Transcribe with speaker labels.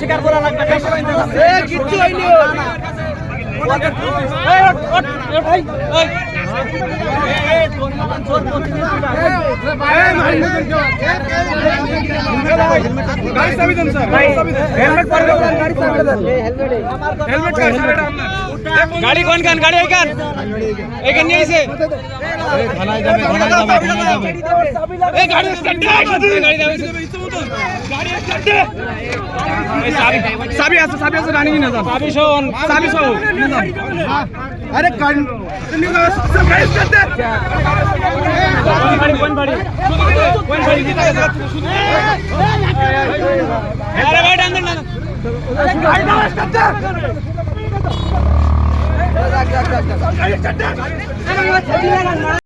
Speaker 1: শিকার করা লাগবে কিচ্ছু হয়নি
Speaker 2: গাড়ি কোন গান গাড়ি এইখান এইখান নিয়ে আইছে থানায় যাবে এই গাড়ি স্টার্ট গাড়ি যাবে গাড়ি স্টার্ট এই চাবি আছে রানি না যান চাবি সহ আরে গাড়ি গাড়ি স্টার্ট কোন বাড়ি আরে ভাই ডান না গাড়ি দাও স্টার্ট গাড়ি স্টার্ট